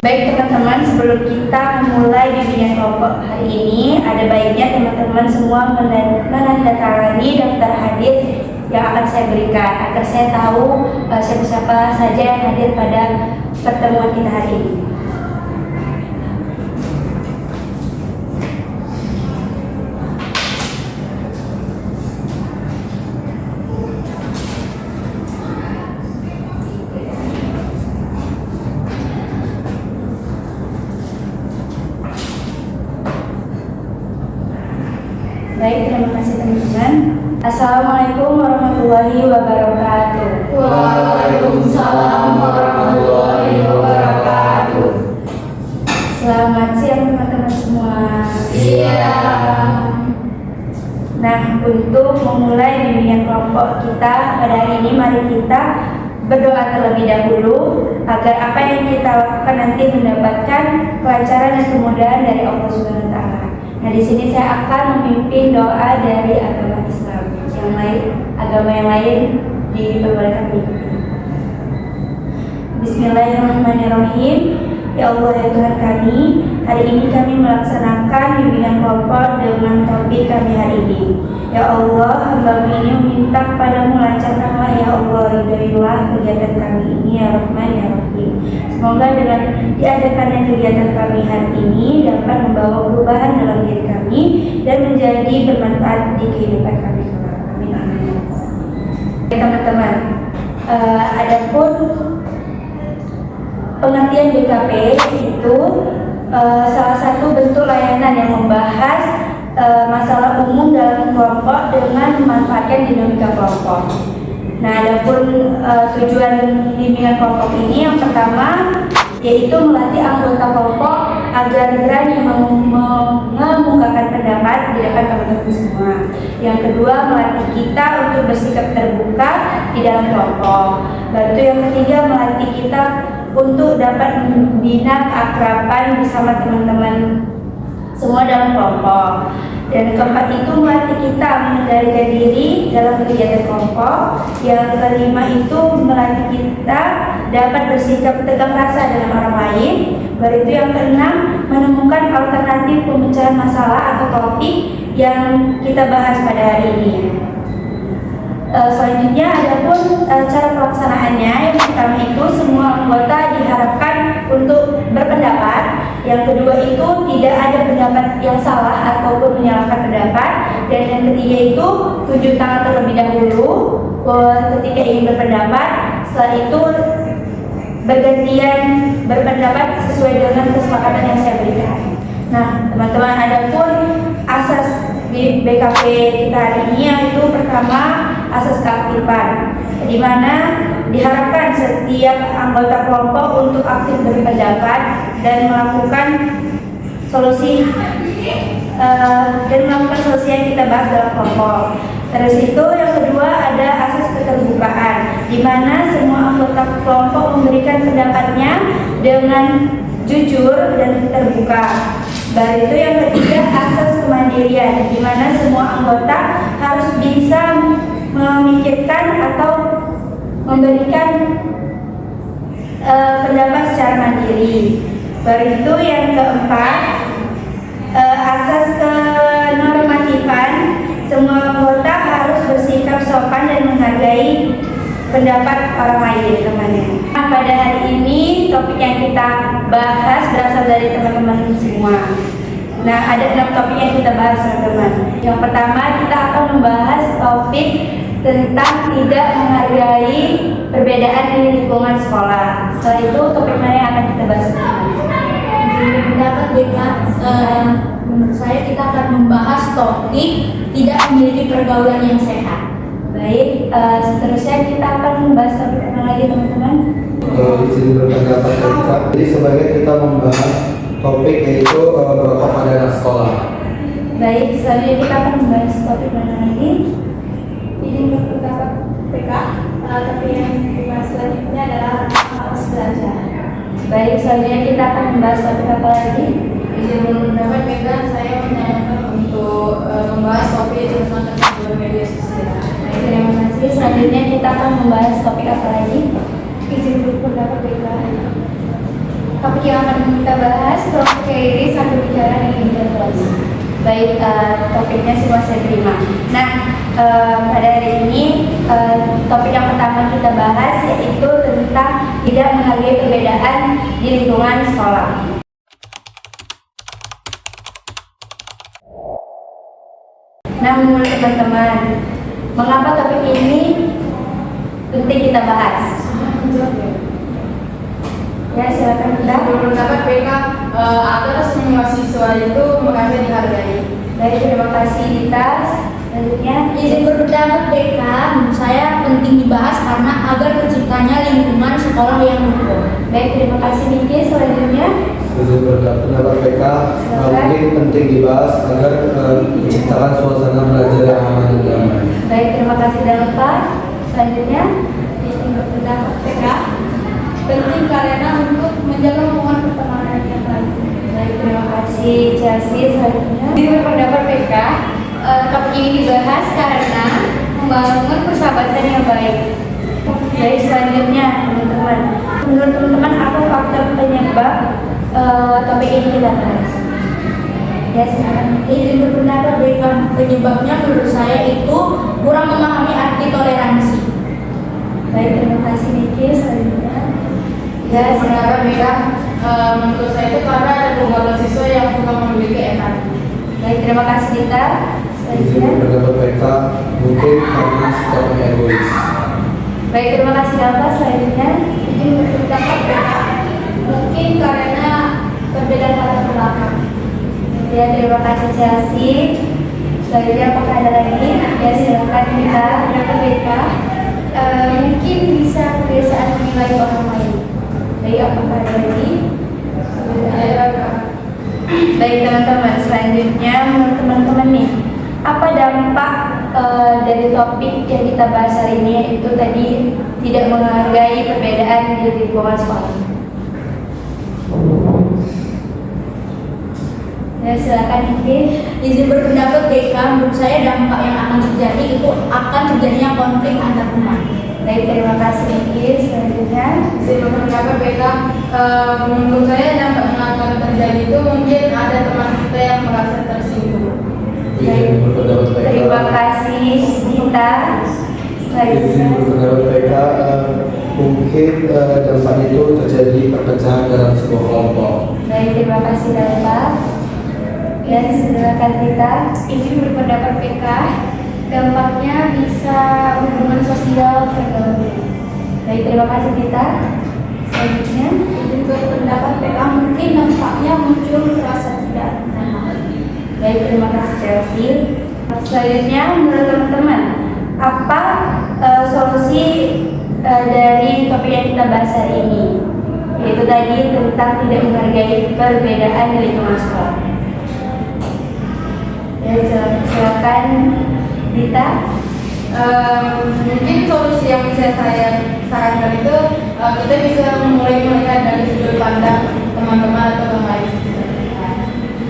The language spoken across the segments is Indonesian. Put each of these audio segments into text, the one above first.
Baik teman-teman, sebelum kita memulai bimbingan kelompok hari ini, ada baiknya teman-teman semua menandatangani daftar hadir yang akan saya berikan agar saya tahu siapa-siapa saja yang hadir pada pertemuan kita hari ini. Baik, terima kasih teman-teman. Assalamualaikum warahmatullahi wabarakatuh. Waalaikumsalam warahmatullahi wabarakatuh. Selamat siang teman-teman semua. Siang. Nah, untuk memulai bimbingan kelompok kita pada hari ini, mari kita berdoa terlebih dahulu agar apa yang kita lakukan nanti mendapatkan kelancaran dan kemudahan dari Allah Subhanahu wa taala. Nah, di sini saya akan memimpin doa dari agama Islam. Agama yang lain diperbolehkan memimpin. Bismillahirrahmanirrahim. Ya Allah ya Tuhan kami, hari ini kami melaksanakan bimbingan kelompok dengan topik kami hari ini. Ya Allah, hamba-Mu ini meminta kepadamu lancarkanlah ya Allah, ridhoilah kegiatan kami ini ya Rahman ya Rahim. Semoga dengan diadakannya kegiatan kami hari ini dapat membawa perubahan dalam diri kami dan menjadi bermanfaat di kehidupan kami. Amin amin. Teman-teman, adapun pengertian BKP itu salah satu bentuk layanan yang membahas masalah umum dalam kelompok dengan memanfaatkan dinamika kelompok. Nah, adapun tujuan bimbingan kelompok ini yang pertama yaitu melatih anggota kelompok agar berani mengemukakan pendapat di depan teman-teman semua. Yang kedua, melatih kita untuk bersikap terbuka di dalam kelompok. Lalu yang ketiga, melatih kita untuk dapat membina keakraban bersama teman-teman semua dalam kelompok. Dan keempat itu melatih kita mengendalikan diri dalam kegiatan kelompok. Yang kelima itu melatih kita dapat bersikap tegang rasa dengan orang lain. Baru itu yang keenam, menemukan alternatif pemecahan masalah atau topik yang kita bahas pada hari ini. Selanjutnya adapun cara pelaksanaannya, yang pertama itu semua anggota diharapkan untuk berpendapat. Yang kedua itu tidak ada pendapat yang salah ataupun menyalahkan pendapat. Dan yang ketiga itu tunjuk tangan terlebih dahulu ketika ingin berpendapat. Setelah itu bergantian berpendapat sesuai dengan kesepakatan yang saya berikan. Nah, teman-teman, adapun asas di BKP kita hari ini yaitu pertama asas keaktifan, di mana diharapkan setiap anggota kelompok untuk aktif berpendapat dan melakukan solusi yang kita bahas dalam kelompok. Terus itu yang kedua ada asas keterbukaan, di mana semua anggota kelompok memberikan pendapatnya dengan jujur dan terbuka. Baru itu yang ketiga asas kemandirian, di mana semua anggota harus bisa memikirkan atau memberikan pendapat secara mandiri. Baru itu yang keempat asas kenormatifan, semua anggota harus bersikap sopan dan menghargai pendapat orang lain temannya. Nah, pada hari ini topik yang kita bahas berasal dari teman-teman semua. Nah, ada 6 topik yang kita bahas teman-teman. Yang pertama kita akan membahas topik tentang tidak menghargai perbedaan di lingkungan sekolah. Setelah itu topik mana yang akan kita bahas? Pendapat menurut saya kita akan membahas topik tidak memiliki pergaulan yang sehat. Baik, seterusnya kita akan membahas topik apa lagi teman-teman? Izin berpendapat Kak. Jadi sebagai kita membahas topik yaitu merokok pada anak sekolah. Baik, selanjutnya kita akan membahas topik mana lagi? Izin berpendapat PK, tapi yang dibahas selanjutnya adalah malas belajar. Baik, selanjutnya kita akan membahas topik apa lagi? Izin berpendapat PK, saya menyarankan untuk membahas topik tentang teknologi media sosial. Baik, terima kasih. Selanjutnya kita akan membahas topik apa lagi? Izin berpendapat PK. topik yang akan kita bahas kelompok ini sambil bicara di interkelas. Baik, topiknya semua saya terima. Nah, pada hari ini topik yang pertama kita bahas yaitu tentang tidak menghargai perbedaan di lingkungan sekolah. Nah, menurut teman-teman, mengapa topik ini penting kita bahas? Ya, silakan kita. Menurut PK agar semua siswa itu merasa dihargai. Baik, terima kasih Dita. Selanjutnya, Izin berpendapat PK, menurut saya penting dibahas karena agar terciptanya lingkungan sekolah yang rukun. baik, terima kasih Niki. Selanjutnya, Izin berpendapat PK, mungkin penting dibahas agar menciptakan suasana belajar yang aman dan damai. baik, terima kasih Dalva. Selanjutnya, Izin berpendapat PK penting karena untuk menjaga hubungan pertemanan yang baik. baik, terima kasih Chelsea. Selanjutnya, Izin berpendapat PK topik ini dibahas karena membangun persahabatan yang baik. baik, selanjutnya teman-teman. Menurut teman-teman, apa faktor penyebab topik ini kita bahas? Ya, silakan. Izin berpendapat PK, penyebabnya menurut saya itu kurang memahami arti toleransi. Baik, terima kasih Niki. Selanjutnya, Ya, pendapat PK menurut saya itu karena ada beberapa siswa yang kurang memiliki empati. baik, terima kasih Dita. Izin Selanjutnya, berpendapat PK, mungkin karena sikapnya egois. baik, terima kasih Dalva. Selanjutnya, Izin berpendapat PK mungkin karena perbedaan latar belakang. ya, terima kasih Chelsea. Selanjutnya, apakah ada lagi? Ya, silakan kita. PK mungkin bisa kebiasaan menilai orang lain. Baik, apakah ada lagi? Ya, Baik teman-teman, selanjutnya menurut teman-teman nih, apa dampak dari topik yang kita bahas hari ini, yaitu tadi tidak menghargai perbedaan di lingkungan sekolah? Ya, silakan Niki. Izin berpendapat PK, menurut saya dampak yang akan terjadi itu akan terjadinya konflik antar teman. Baik, terima kasih Niki. Selanjutnya, Izin berpendapat PK menurut saya dampak yang akan terjadi itu mungkin ada teman kita yang merasa tersinggung. Izin berpendapat PK. terima kasih Dita. Izin Selanjutnya, berpendapat PK, mungkin dampaknya itu terjadi perpecahan dalam sebuah kelompok. baik, terima kasih Dalva. Ya, silakan Dita. Izin berpendapat PK dampaknya bisa hubungan sosial terganggu. Baik, terima kasih Dita. Selanjutnya, Izin berpendapat PK mungkin dampaknya muncul rasa tidak nyaman. baik, terima kasih Chelsea. Selanjutnya, menurut teman-teman, apa solusi dari topik yang kita bahas hari ini? Yaitu tadi tentang tidak menghargai perbedaan di lingkungan sekolah. Ya, silakan Dita. Mungkin solusi yang bisa saya sarankan itu kita bisa mulai melihat dari sudut pandang teman-teman atau orang lain.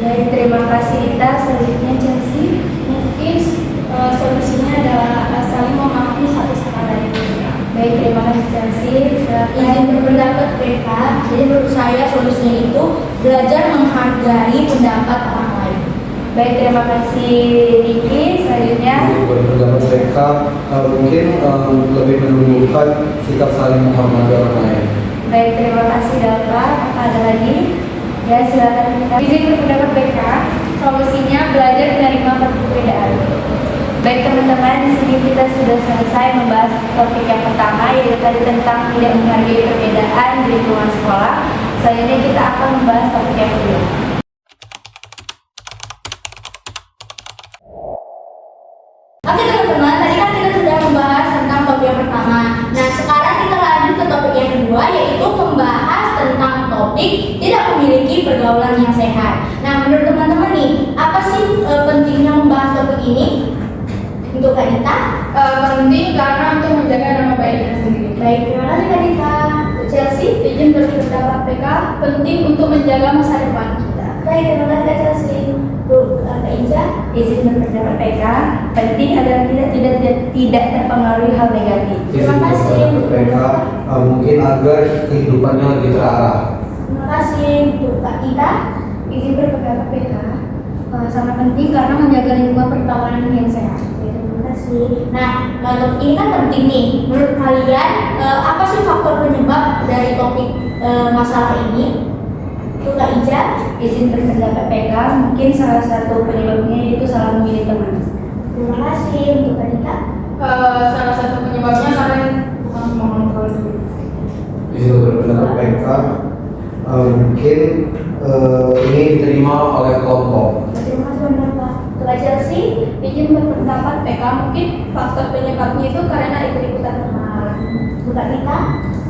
Baik, terima kasih Dita. Selanjutnya Chelsea. Mungkin solusinya adalah saling memahami satu sama lain. Baik, terima kasih Chelsea. Silakan. Izin berpendapat PK, jadi menurut saya solusinya itu belajar menghargai pendapat orang lain. Baik, terima kasih Niki. Selanjutnya, Izin berpendapat PK, mungkin lebih menumbuhkan sikap saling menghormati orang lain. baik, terima kasih Dalva. Apa ada lagi? Ya, silakan Dita. Izin berpendapat PK, solusinya belajar menerima perbedaan. Baik teman-teman, di sini kita sudah selesai membahas topik yang pertama, yaitu tadi tentang tidak menghargai perbedaan di lingkungan sekolah. Selanjutnya kita akan membahas topik yang kedua. Oke teman-teman, tadi kan kita sudah membahas tentang topik yang pertama. Nah sekarang kita lanjut ke topik yang kedua, yaitu membahas tentang topik tidak memiliki pergaulan yang sehat. Nah menurut teman-teman nih, apa sih pentingnya membahas topik ini? Untuk Kak Dita? Penting karena untuk menjaga nama baik kita sendiri. Baik, terima kasih Kak Dita. Chelsea? Izin berpendapat PK penting untuk menjaga masa depan kita. Baik, terima kasih Kak Chelsea. Kak Inja? Izin berpendapat PK, penting agar kita tidak terpengaruhi hal negatif. Izin berpendapat PK, mungkin agar kehidupannya lebih terarah. Terima kasih untuk Kak Ita. Izin berpendapat PK sangat penting karena menjaga lingkungan perkawinan yang sehat. Terima kasih. Nah, untuk ini kan penting nih. Menurut kalian, apa sih faktor penyebab dari topik masalah ini? Untuk Kak Ija, Izin berpendapat PK mungkin salah satu penyebabnya yaitu salah memilih teman. terima kasih untuk Kak Ita. Salah satu penyebabnya karena bukan mengontrol diri. Izin berpendapat PK mungkin ini diterima oleh kelompok. Terima kasih pendapat. Untuk Kak Chelsea, Izin berpendapat PK mungkin faktor penyebabnya itu karena ikut-ikutan teman. untuk Kak Ita.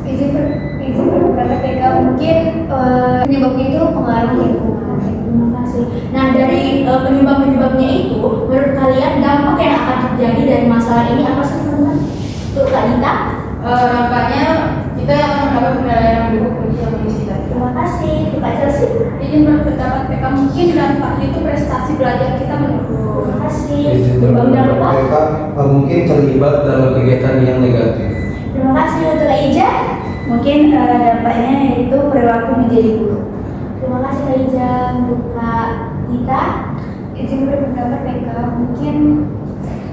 Izin berpendapat PK mungkin penyebabnya itu pengaruh lingkungan. Terima kasih. Nah, dari penyebab-penyebabnya itu, menurut kalian dampak yang akan terjadi dari masalah ini apa sih, teman-teman? Untuk Kak Ita. Nampaknya kita akan mendapat penilaian yang buruk bagi kondisi kita. Terima kasih. Untuk Kak Chelsea. Izin berpendapat PK mungkin dampaknya itu prestasi belajar kita menurun. Terima kasih. Izin Untuk Bang berpendapat Darpa. PK mungkin terlibat dalam kegiatan yang negatif. Terima kasih. Untuk Kak Ija. Mungkin dampaknya yaitu perilaku menjadi buruk. Terima kasih Kak Ija. Untuk Kak Ita. Izin berpendapat PK mungkin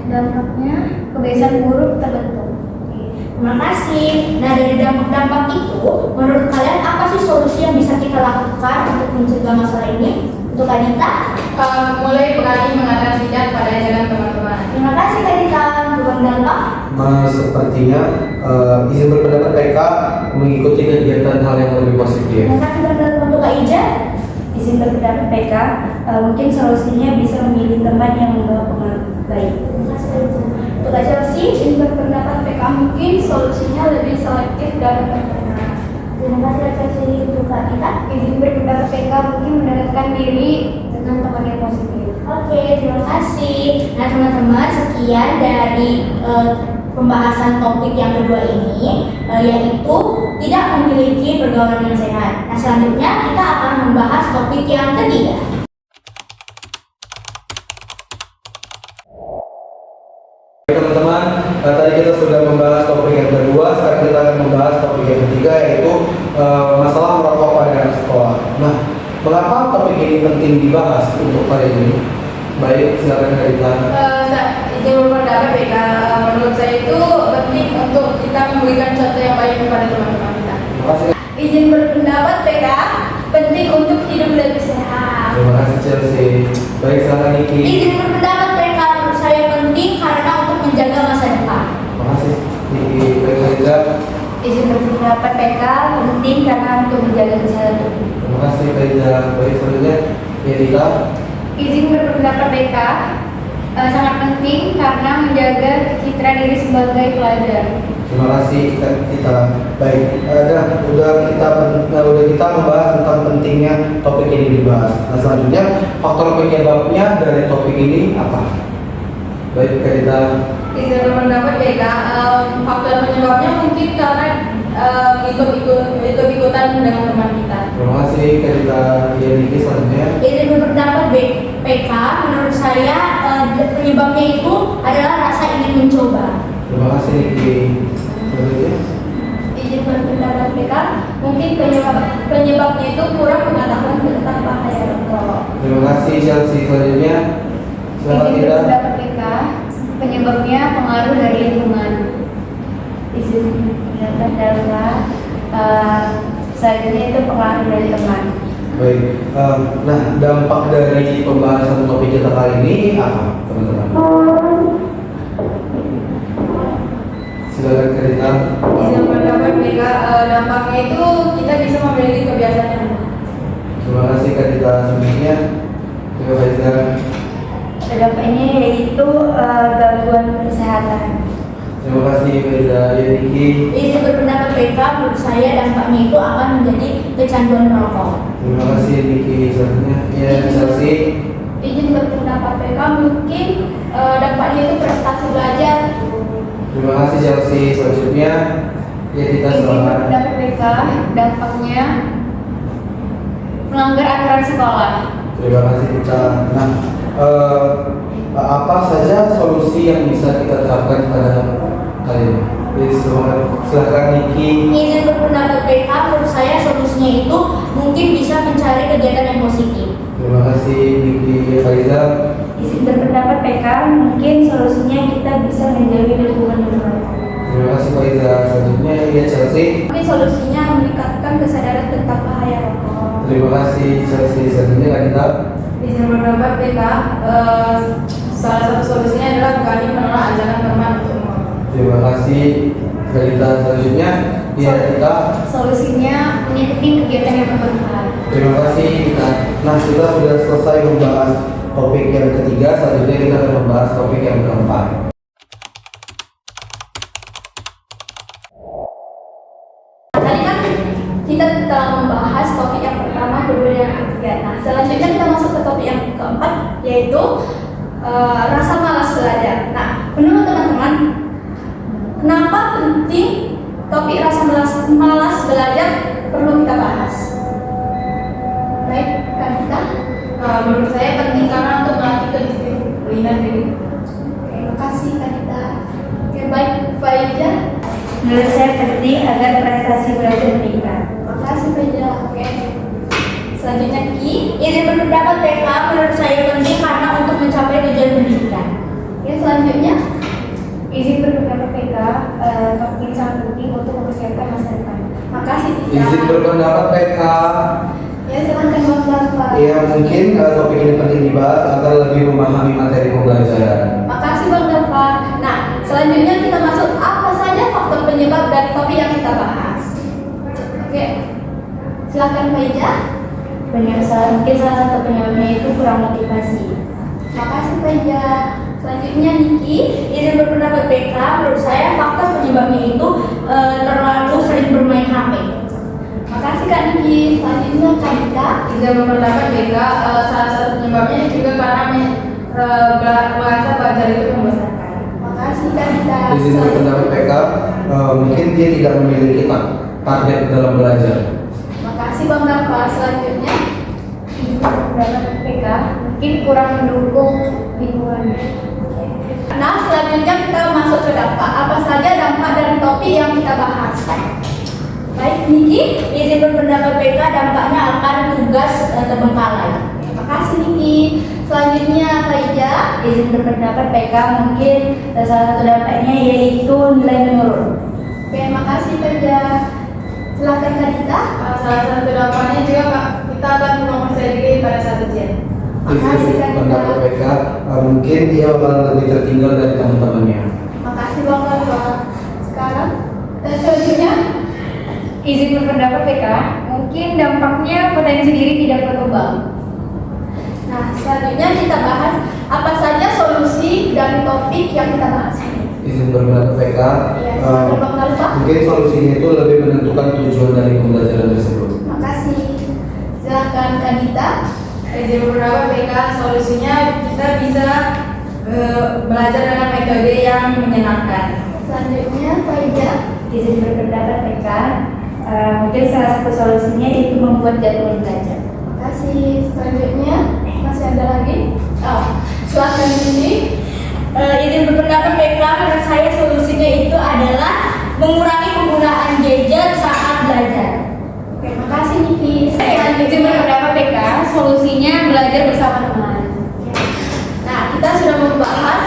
dampaknya kebiasaan buruk terbentuk. Terima kasih. Nah, dari dampak-dampak itu, menurut kalian apa sih solusi yang bisa kita lakukan untuk mencegah masalah ini? Untuk Kak Dita. Mulai berani mengatakan tidak pada ajaran teman-teman. Terima kasih Kak Dita. Untuk Bang Darpa. Sepertinya izin berpendapat PK mengikuti kegiatan hal yang lebih positif. Terima kasih Bang Darpa. Untuk Kak Ija. Izin berpendapat PK mungkin solusinya bisa memilih teman yang membawa pengaruh baik. Terima kasih Kak Ija. Untuk Kak Chelsea. Izin berpendapat PK mungkin solusinya lebih selektif dalam berteman. Terima kasih Kak Chelsea. Untuk Kak Dita. Izin berpendapat PK mungkin mendekatkan diri dengan teman yang positif. Oke, terima kasih. Nah, teman-teman, sekian dari pembahasan topik yang kedua ini, yaitu tidak memiliki pergaulan yang sehat. Nah, selanjutnya kita akan membahas topik yang ketiga. Teman-teman, tadi kita sudah membahas topik yang kedua, sekarang kita akan membahas topik yang ketiga, yaitu masalah merokok pada anak sekolah. Nah, mengapa topik ini penting dibahas untuk kali ini? Baik, silakan Kak Ita. Izin berpendapat PK, menurut saya itu penting untuk kita memberikan contoh yang baik kepada teman-teman kita. Terima kasih. Izin berpendapat PK, penting untuk hidup lebih sehat. Terima kasih Chelsea. Baik, silakan Niki. Izin berpendapat mereka menurut saya penting karena untuk menjaga masa depan. Terima kasih Niki. Baik, Kak Ita. Izin berpendapat PK penting karena untuk menjaga kesehatan tubuh. Terima kasih Kak Ita. Baik, selanjutnya Yedita. Izin berpendapat PK sangat penting karena menjaga citra diri sebagai pelajar. Terima kasih Kak Ita. Baik, udah kita membahas tentang pentingnya topik ini dibahas. Nah, selanjutnya faktor penyebabnya dari topik ini apa? Baik, Kak Ita. Izin berpendapat PK, faktor penyebabnya mungkin karena ikut-ikutan dengan teman kita. Terima kasih Kak Ita. Ya, Niki selanjutnya. Izin berpendapat PK menurut saya penyebabnya itu adalah rasa ingin mencoba. Terima kasih Niki. Selanjutnya. Izin berpendapat PK, mungkin penyebabnya itu kurang pengetahuan tentang bahaya rokok. Terima kasih Chelsea. Selanjutnya. Silakan Izin Ida. berpendapat PK penyebabnya pengaruh dari lingkungan. Izin berpendapat adalah selanjutnya itu pengaruh dari teman. Baik. Nah, dampak dari pembahasan topik kita kali ini apa, teman-teman? Silakan Kak Ita. Izin berpendapat PK, dampaknya itu kita bisa memiliki kebiasaan yang baik. Terima kasih Kak Ita. Selanjutnya. Terima kasih. Dampaknya yaitu gangguan kesehatan. Terima kasih Kak Ita. Ya, Niki. Izin berpendapat PK menurut saya dampaknya itu akan menjadi kecanduan merokok. Terima kasih Niki. Selanjutnya. Ya, Chelsea. Izin berpendapat PK, mungkin dampaknya itu prestasi belajar. Terima kasih Chelsea. Selanjutnya. Ya, kita Izin selamat. berpendapat PK dampaknya melanggar aturan sekolah. Terima kasih kita. Nah, apa saja solusi yang bisa kita terapkan pada kali ini? Silakan Niki. Izin berpendapat PK, menurut saya solusinya itu mungkin bisa mencari kegiatan yang positif. Terima kasih Niki. Faiza. Izin berpendapat PK, mungkin solusinya kita bisa menjauhi lingkungan yang merokok. Terima kasih Faiza. Selanjutnya ya Chelsea. Tapi solusinya meningkatkan kesadaran tentang bahaya rokok. Terima kasih Chelsea. Selanjutnya Kanita. Izin berpendapat PK, salah satu solusinya adalah berani menolak ajakan teman untuk merokok. Terima kasih Kanita. Selanjutnya ya kita. Solusinya mengikuti kegiatan yang bermanfaat. Terima kasih kita. Nah kita sudah selesai membahas topik yang ketiga. Selanjutnya kita akan membahas topik yang keempat. Tadi kan kita telah membahas topik yang pertama, kedua, dan yang ketiga. Nah, selanjutnya kita masuk ke topik yang keempat, yaitu rasa malas belajar. Nah, menurut teman-teman, kenapa penting topik rasa malas belajar perlu kita bahas? Baik, kan kita? Menurut saya penting karena untuk melatih kedisiplinan diri. Oke, makasih Kanita. Oke, baik, Faiza. Menurut saya penting agar prestasi belajar meningkat. Makasih Faiza. Oke. Selanjutnya Ki, izin berpendapat PK menurut saya penting karena untuk mencapai tujuan pendidikan. Oke, selanjutnya Izin berpendapat PK, topik sangat penting untuk mempersiapkan masa depan. makasih Tika. Izin berpendapat PK. Ya, silakan Bang Rafa. Ya mungkin topik ini penting dibahas agar lebih memahami materi pembelajaran. Makasih Bang Rafa. Nah, selanjutnya kita masuk apa saja faktor penyebab dari topik yang kita bahas. Oke. Silakan Faiza. Mungkin salah satu penyebabnya itu kurang motivasi. Makasih Faiza. Selanjutnya Niki, izin berpendapat PK, menurut saya faktor penyebabnya itu terlalu sering bermain HP. Makasih Kak Niki. Selanjutnya Kak Dita. Izin berpendapat PK, salah satu penyebabnya juga karena merasa belajar itu membosankan. Makasih Kak Dita. Izin berpendapat PK, mungkin dia tidak memiliki target dalam belajar. Makasih Bang Rafa. Selanjutnya Izin berpendapat PK, mungkin kurang mendukung lingkungannya. Nah, selanjutnya kita masuk ke dampak. Apa saja dampak dari topik yang kita bahas? Baik, Niki, izin berpendapat PK dampaknya akan tugas terbengkalai. Terima kasih Niki. Selanjutnya Faiza. Izin berpendapat PK, mungkin salah satu dampaknya yaitu nilai menurun. Oke, makasih Faiza. Silakan Kak Dita. Salah satu dampaknya juga Kak, kita akan mempercayai diri pada saat ujian. Makasih Izin Kak berpendapat Dita. PK, mungkin dia bakal lebih tertinggal dari teman-temannya. Makasih Bang Rafa. Sekarang selanjutnya Izin berpendapat PK, mungkin dampaknya potensi diri tidak berkembang. Nah, selanjutnya kita bahas apa saja solusi dari topik yang kita bahas ini. Izin berpendapat PK, Ya, silakan Bang Rafa. mungkin solusinya itu lebih menentukan tujuan dari pembelajaran tersebut. Makasih. Silakan Kak Dita. Izin berpendapat PK, solusinya kita bisa belajar dengan metode yang menyenangkan. Selanjutnya Faiza. Izin berpendapat PK, mungkin salah satu solusinya itu membuat jadwal belajar. Makasih. Selanjutnya masih ada lagi? Oh, silakan ini. Izin berpendapat PK, menurut saya solusinya itu adalah mengurangi penggunaan gadget saat belajar. Oke, makasih Niki. Izin berpendapat PK, solusinya belajar bersama teman. Nah, kita sudah membahas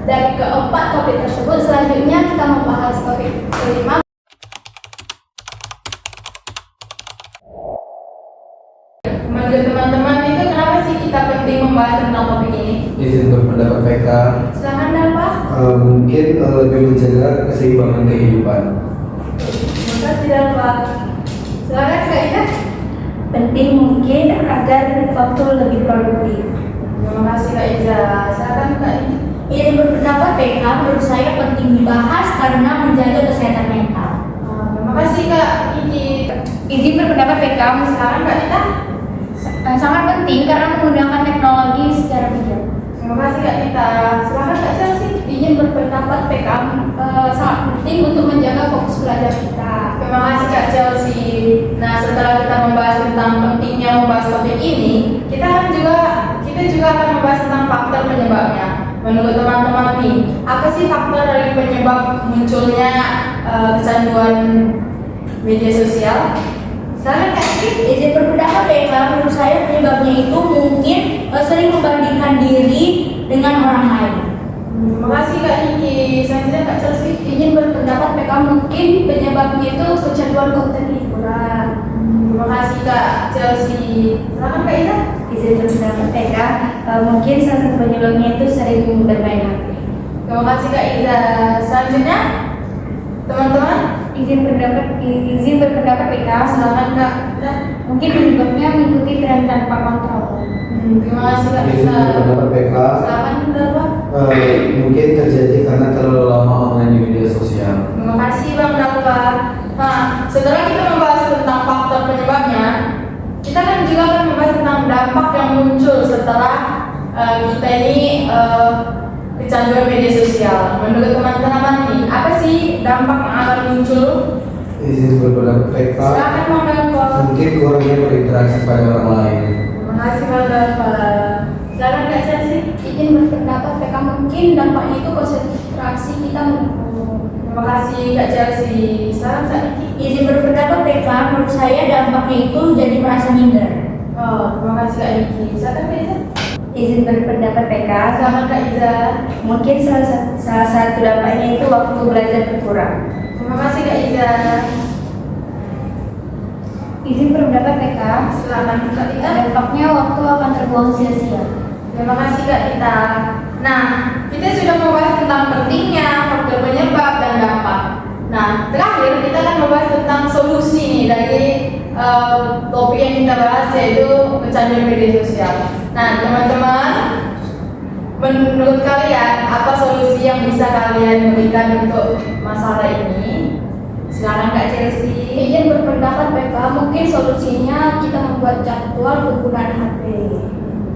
dari keempat topik tersebut. Selanjutnya kita membahas topik kelima. Menurut teman-teman itu kenapa sih kita penting membahas tentang topik ini? Izin berpendapat PK, Silakan Dalpa. mungkin lebih menjaga keseimbangan kehidupan. Terima kasih Dalva. Silakan Kak Ida. Penting mungkin agar waktu lebih produktif. Terima kasih Kak Iza. Silakan Kak Iza. Izin berpendapat PK, menurut saya penting dibahas karena menjaga kesehatan mental. Terima kasih Kak Iki. Izin berpendapat PK, Silakan Kak Ita. sangat penting karena menggunakan teknologi secara bijak. Terima kasih Kak Ita. Silakan Kak Chelsea. Izin berpendapat PK sangat penting untuk menjaga fokus belajar kita. Terima kasih Kak Chelsea. Nah, setelah kita membahas tentang pentingnya membahas topik ini, kita juga akan membahas tentang faktor penyebabnya. Menurut teman-teman nih, apa sih sih faktor dari penyebab munculnya kecanduan media sosial? Silakan Kak Sri. Izin berpendapat ya Kak, menurut saya penyebabnya itu mungkin sering membandingkan diri dengan orang lain. Terima kasih Kak Niki. Selanjutnya Kak Chelsea. Izin berpendapat PK mungkin penyebabnya itu kecanduan konten hiburan. Terima kasih Kak Chelsea. Silakan Kak Iza. Izin berpendapat PK, mungkin salah satu penyebabnya itu sering bermain HP. Terima kasih Kak Iza. Selanjutnya teman-teman. Izin berpendapat PK, Silakan Kak. Iza. mungkin penyebabnya mengikuti tren tanpa kontrol. Terima kasih Kak Izin Iza. berpendapat PK, Silakan Bapak. mungkin terjadi karena terlalu lama online di media sosial. Terima kasih Bang Dalva. Nah, setelah kita membahas tentang faktor penyebabnya, kita kan juga akan membahas tentang dampak yang muncul setelah kita ini kecanduan media sosial. Menurut teman-teman nih, apa sih dampak yang akan muncul? Izin berpendapat PK, Silakan Bang Dalva. mungkin kurangnya berinteraksi pada orang lain. Terima kasih Bang Dalva. Silakan Kak Chelsea. Izin berpendapat PK mungkin dampaknya itu konsentrasi kita menurun. Terima kasih Kak Chelsea. Silakan Kak Niki. Izin berpendapat PK, menurut saya dampaknya itu jadi merasa minder. Oh, terima kasih Kak Niki. Silakan Kak Iza. Izin berpendapat PK, Silakan Kak Iza. mungkin salah satu dampaknya itu waktu belajar berkurang. Terima kasih Kak Iza. Izin berpendapat PK, Silakan Kak Ita. dampaknya waktu akan terbuang sia-sia. Terima kasih Kak Ita. Nah, kita sudah membahas tentang pentingnya, faktor penyebab dan dampak. Nah, terakhir kita akan membahas tentang solusi nih dari topik yang kita bahas, yaitu kecanduan media sosial. Nah, teman-teman, menurut kalian apa solusi yang bisa kalian berikan untuk masalah ini? Silakan Kak Chelsea. Izin berpendapat PK, mungkin solusinya kita membuat jadwal penggunaan HP.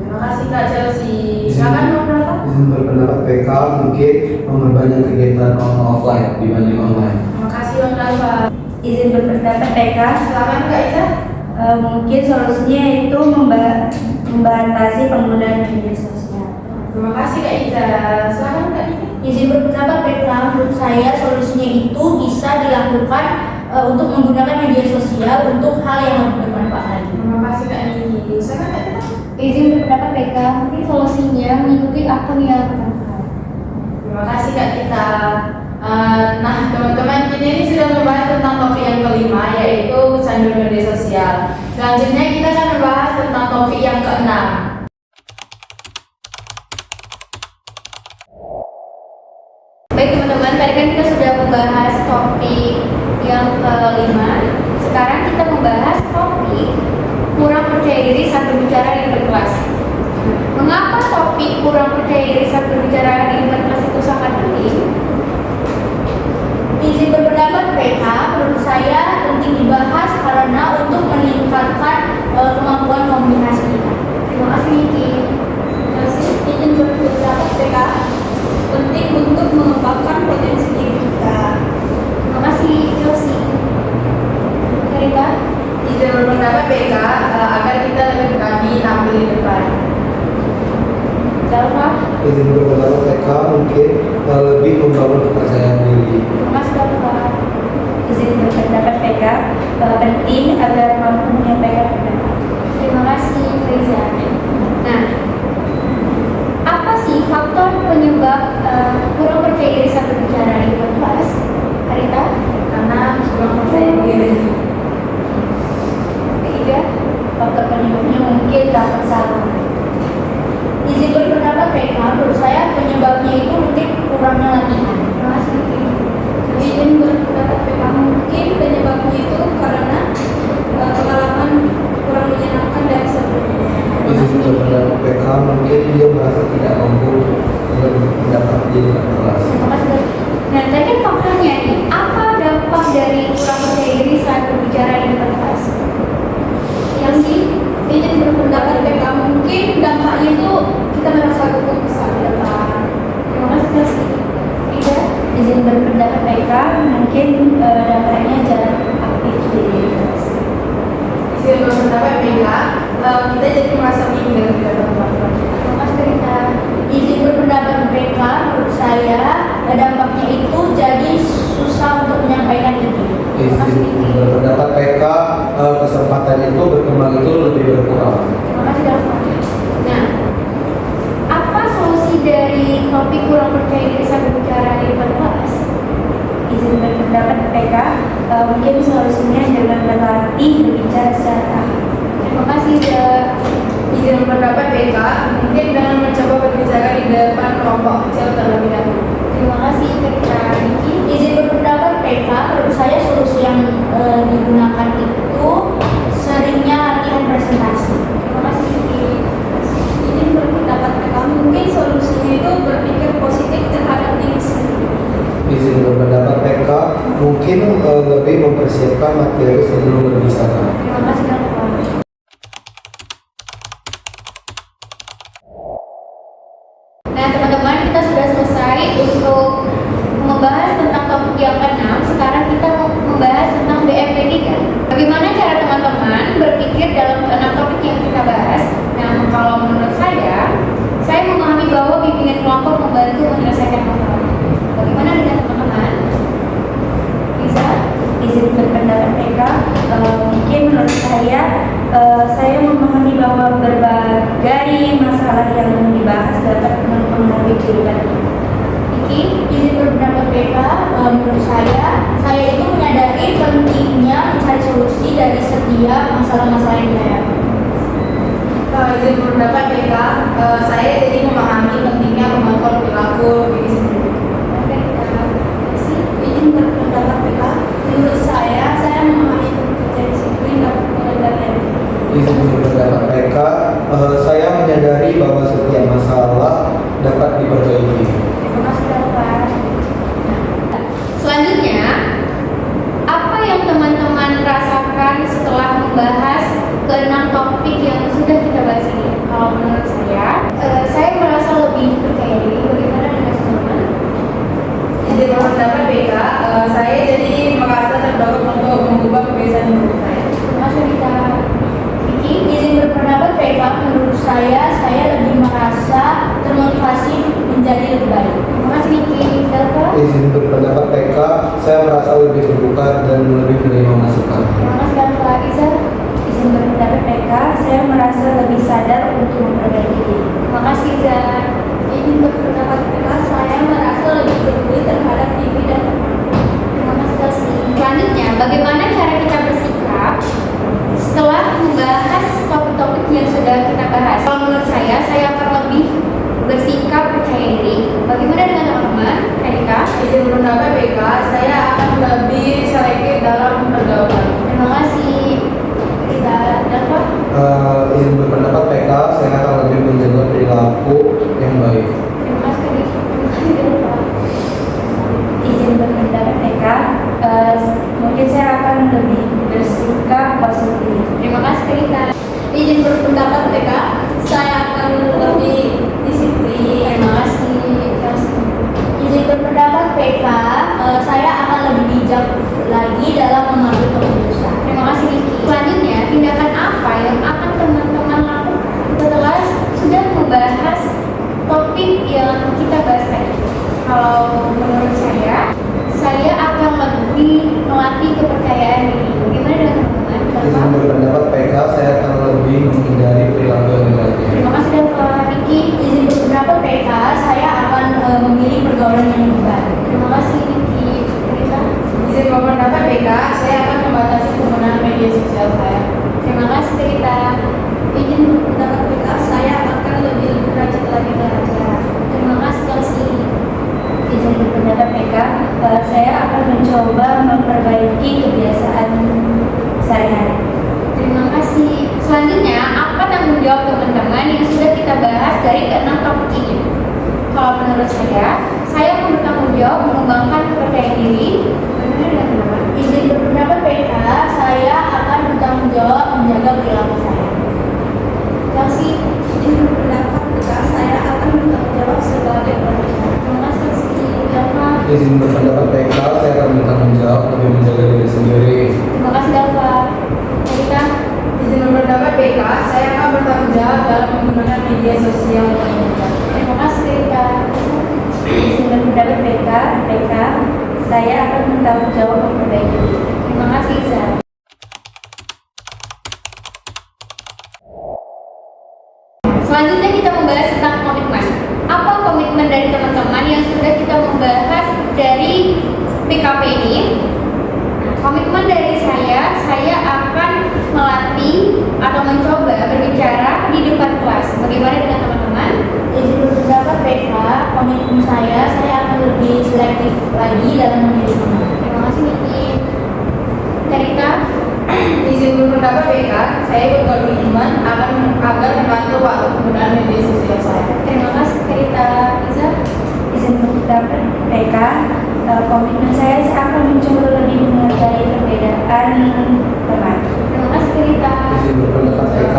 Terima kasih Kak Chelsea. Silakan Bang Rata. Izin berpendapat PK, mungkin memperbanyak kegiatan offline dibanding online. Terima kasih Bang Rata. Izin berpendapat PK, Silakan Kak Iza. mungkin solusinya itu membatasi penggunaan media sosial. Terima kasih Kak Iza. Silakan Kak Niki. Izin berpendapat PK, menurut saya solusinya itu bisa dilakukan untuk menggunakan media sosial untuk hal yang lebih bermanfaat lagi. Terima kasih Kak Niki. Silakan Kak Tita. Izin berpendapat PK, mungkin solusinya mengikuti akun yang bermanfaat. Terima kasih Kak Tita. Nah teman-teman, kita ini sudah membahas tentang topik yang kelima, yaitu kecanduan media sosial. Selanjutnya kita akan membahas tentang topik yang keenam. Baik teman-teman, tadi kan kita sudah membahas topik yang kelima. Sekarang kita membahas topik kurang percaya diri saat berbicara di depan kelas. Mengapa topik kurang percaya diri saat berbicara di depan kelas itu sangat penting? Izin berpendapat PK, menurut saya penting dibahas karena untuk meningkatkan kemampuan komunikasi kita. Terima kasih Niki. Izin berpendapat PK, penting untuk mengembangkan potensi diri kita. Terima kasih Chelsea. Cerita. Izin berpendapat BK agar kita lebih berani tampil di depan. Jalva. Izin berpendapat PK, mungkin lebih membangun kepercayaan diri. Terima kasih Jalva. Izin berpendapat PK, penting agar mampu menyampaikan pendapat. Terima kasih Faiza. Nah, apa sih faktor penyebab kurang percaya diri saat berbicara di depan kelas? Arita? Karena kurang percaya diri. Ketiga, faktor penyebabnya mungkin dapat salah. Izin berpendapat PK, menurut saya penyebabnya itu mungkin kurangnya latihan. Terima kasih. Izin berpendapat PK, mungkin penyebabnya itu karena pengalaman kurang menyenangkan dari sebelumnya. Izin berpendapat PK, mungkin dia merasa tidak mampu untuk mendapat di dalam kelas. Terima kasih. Nah, tadi kan faktornya nih, apa dampak dari kurang percaya diri saat berbicara di depan kelas? Yang sih, izin berpendapat PK, mungkin dampaknya itu kita merasa gugup saat depan. Terima kasih Chelsea. Ida, izin berpendapat PK, mungkin dampaknya jalan aktif di kelas. Izin berpendapat BK, kita jadi merasa minder di depan teman-teman. Terima kasih Rita. Izin berpendapat PK, menurut saya bab-babnya itu jadi susah untuk menyampaikan itu. Terima kasih. Izin berpendapat PK, kesempatan itu berkembang itu lebih berkurang. Terima kasih Dalfa. Nah, apa solusi dari topik kurang percaya diri saat berbicara di depan kelas? Izin berpendapat PK, mungkin solusinya dengan berlatih berbicara secara tahap. Terima kasih Izin berpendapat BK, mungkin dengan mencoba berbicara di depan kelompok kecil terlebih dahulu. Terima kasih Kak Niki. Izin berpendapat PK, menurut saya solusi yang digunakan itu seringnya latihan presentasi. Terima kasih Niki. Izin berpendapat PK, mungkin solusinya itu berpikir positif terhadap diri sendiri. Izin berpendapat PK, mungkin lebih mempersiapkan materi sebelum berbicara. Terima kasih Kak. Nah teman-teman, kita sudah selesai untuk membahas tentang topik yang ke-6. Sekarang kita mau membahas tentang BMP 3. Bagaimana cara teman-teman berpikir dalam ke-6 topik yang kita bahas? Nah, kalau menurut saya memahami bahwa bimbingan kelompok membantu menyelesaikan masalah. Bagaimana dengan teman-teman? Bisa? Izin berpendapat PK, mungkin menurut saya memahami bahwa berbagai masalah yang dibahas dapat mempengaruhi kehidupan kita. Niki, izin berpendapat BK, menurut saya itu menyadari pentingnya mencari solusi dari setiap masalah-masalah yang dihadapi. Izin berpendapat BK, saya jadi memahami pentingnya mengontrol perilaku diri sendiri. Oke, terima kasih. Izin berpendapat BK, menurut saya memahami pentingnya disiplin dan pengendalian. Izin berpendapat PK, saya menyadari bahwa setiap masalah dapat diperbaiki. Terima kasih Bapak. Selanjutnya, apa yang teman-teman rasakan setelah membahas ke-6 topik yang sudah kita bahas ini? Kalau menurut saya merasa lebih percaya diri. Bagaimana dengan teman-teman? Izin berpendapat BK, saya jadi merasa terdorong untuk mengubah kebiasaan hidup saya. Terima kasih Rita. Niki, izin berpendapat PK, menurut saya lebih merasa termotivasi menjadi lebih baik. Terima kasih Niki. Delva. Izin berpendapat PK, saya merasa lebih terbuka dan lebih menerima masukan. Terima kasih Delva. Iza. Izin berpendapat PK, saya merasa lebih sadar untuk memperbaiki diri. Terima kasih Iza. Izin berpendapat PK, saya merasa lebih peduli terhadap diri dan teman. Terima kasih Delsi. Selanjutnya, bagaimana cara kita bersikap setelah membahas topik-topik yang sudah kita bahas? Kalau menurut saya akan lebih bersikap percaya diri. Bagaimana dengan teman-teman? Erika? Izin berpendapat BK, saya akan lebih selektif dalam pergaulan. Terima kasih. Rita. Delva? Izin berpendapat PK, saya akan lebih menjaga perilaku yang baik. Terima kasih. Terima kasih Delva. Izin berpendapat PK, mungkin saya akan lebih bersikap positif. Terima kasih Rita. Izin berpendapat PK, saya akan lebih disiplin. Terima kasih. Izin berpendapat PK, saya akan lebih bijak lagi dalam mengambil keputusan. Terima kasih Niki. Selanjutnya, tindakan apa yang akan teman-teman lakukan setelah sudah membahas topik yang kita bahas tadi? Kalau menurut saya akan lebih melatih kepercayaan diri. Bagaimana dengan teman-teman? Izin berpendapat PK, saya akan lebih menghindari perilaku yang negatif. Terima kasih Delva. Niki, izin berpendapat PK, saya akan memilih pergaulan yang lebih baik. Terima kasih Niki. Rita. Izin berpendapat BK, saya akan membatasi penggunaan media sosial saya. Terima kasih Rita. Izin berpendapat PK, saya akan lebih rajin lagi belajar. Terima kasih Kelsey. Izin berpendapat PK, saya akan mencoba memperbaiki kebiasaan sehari-hari. Terima kasih. Selanjutnya, apa tanggung jawab teman-teman yang sudah kita bahas dari ke-6 topik ini? Kalau menurut saya akan bertanggung jawab mengembangkan kepercayaan diri. Bagaimana dengan teman-teman? Izin berpendapat PK, saya akan bertanggung jawab menjaga perilaku saya. Kelsey, izin berpendapat PK, saya akan bertanggung jawab sebagai pelajar. Terima kasih Kelsey. Delva. Izin berpendapat PK, saya akan bertanggung jawab lebih menjaga diri sendiri. Terima kasih Delva. Erika. Izin berpendapat BK, saya akan bertanggung jawab dalam menggunakan media sosial. Terima kasih Erika. Izin berpendapat PK, saya akan bertanggung jawab memperbaiki. Terima kasih, Iza. Selanjutnya kita membahas tentang komitmen. Apa komitmen dari teman-teman yang sudah kita membahas dari PKP ini? Nah, komitmen dari saya akan melatih atau mencoba berbicara di depan kelas. Bagaimana dengan teman-teman? Izin berpendapat PK, komitmen saya akan lebih selektif lagi dalam memilih teman. Terima kasih, Niki. Karita? Izin berpendapat PK, saya berkomitmen agar membantu waktu penggunaan media sosial saya. Terima kasih, Karita. Iza? Izin berpendapat PK, komitmen saya akan mencoba lebih menghargai perbedaan teman. Terima kasih, Karita. Izin berpendapat PK,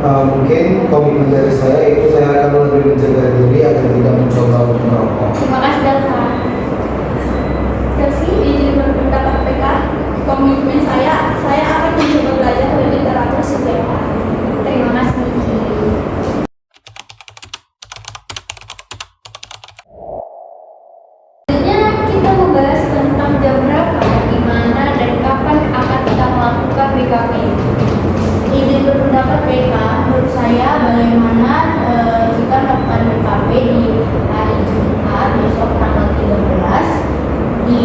mungkin komitmen dari saya itu saya akan lebih menjaga diri agar tidak mencoba untuk merokok. Terima kasih, Delsa. Chelsea? Izin berpendapat PK, komitmen saya akan mencoba belajar lebih teratur setiap hari. Terima kasih, Niki. Selanjutnya kita membahas tentang jam berapa, di mana dan kapan akan kita melakukan BKP. Izin berpendapat PK, menurut saya bagaimana kita melakukan BKP di hari Jumat besok tanggal 13 di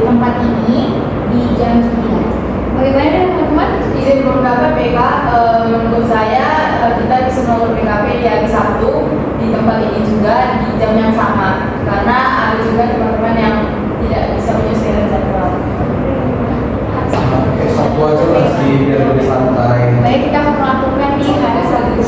tempat ini di jam 9. Bagaimana dengan teman-teman? Izin berpendapat PK, menurut saya kita bisa melakukan PKP di hari Sabtu di tempat ini juga di jam yang sama, karena ada juga teman-teman yang tidak bisa menyesuaikan jadwal. Oke, Sabtu aja lah sih biar lebih santai. Baik, kita akan melakukan di hari Sabtu.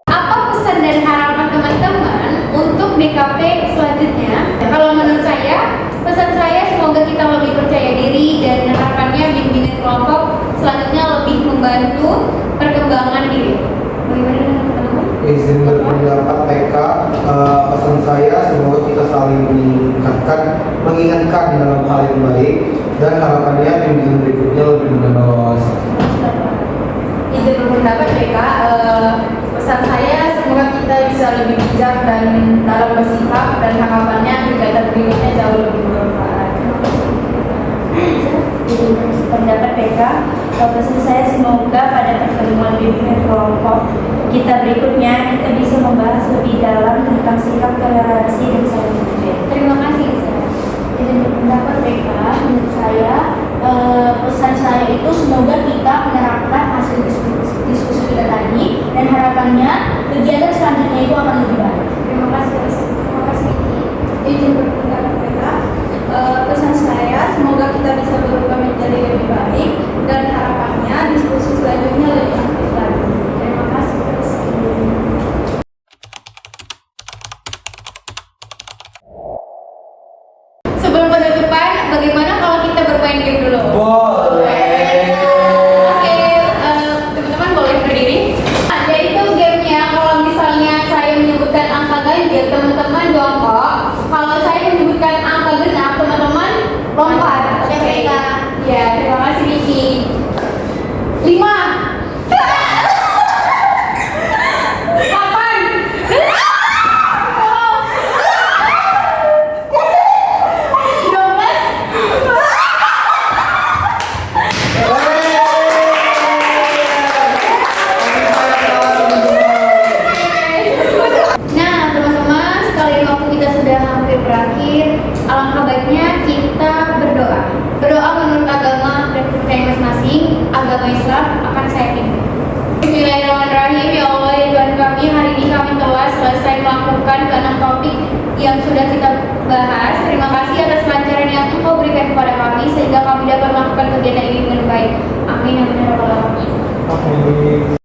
Apa pesan dan harapan teman-teman untuk BKP selanjutnya? Kalau menurut saya, pesan saya semoga kita lebih percaya diri dan harapannya bimbingan kelompok selanjutnya lebih membantu perkembangan diri. Bagaimana dengan teman-teman? Izin berpendapat PK, pesan saya semoga kita saling mengingatkan dalam hal yang baik dan harapannya bimbingan berikutnya lebih menambah wawasan. Izin berpendapat PK, pesan saya semoga kita bisa lebih bijak dan dalam bersikap, dan harapannya kegiatan berikutnya jauh lebih bermanfaat. Izin berpendapat PK, pesan saya semoga pada pertemuan bimbingan kelompok kita berikutnya kita bisa membahas lebih dalam tentang sikap toleransi dan saling menghargai. Terima kasih, Isa. Izin berpendapat PK, menurut saya pesan saya itu semoga kita menerapkan hasil diskusi kita tadi dan harapannya kegiatan selanjutnya itu akan lebih baik. Terima kasih, Isa. Terima kasih, Niki. Izin berpendapat PK, pesan saya semoga kita bisa berubah menjadi lebih baik dan harapannya diskusi selanjutnya lebih aktif lagi. Terima kasih, Rizky. Sebelum penutupan, bagaimana kalau kita bermain game dulu? Boleh. Oke, teman-teman boleh berdiri. Nah, yaitu gamenya kalau misalnya saya menyebutkan angka ganjil, teman-teman jongkok. Kalau saya menyebutkan angka genap, teman-teman lompat. Oke, baiklah. Ya, terima kasih, Niki. 5. 8. 12. Nah, teman-teman, sekalian waktu kita sudah hampir berakhir, alangkah baiknya kita berdoa. Berdoa menurut agama dan kepercayaan masing-masing. Agama Islam akan saya pimpin. Bismillahirrahmanirrahim. Ya Allah, ya Tuhan kami, hari ini kami telah selesai melakukan ke-6 topik yang sudah kita bahas. Terima kasih atas kelancaran yang Engkau berikan kepada kami sehingga kami dapat melakukan kegiatan ini dengan baik. Amin. Amin. Ya Rabbal Alamin. Oke.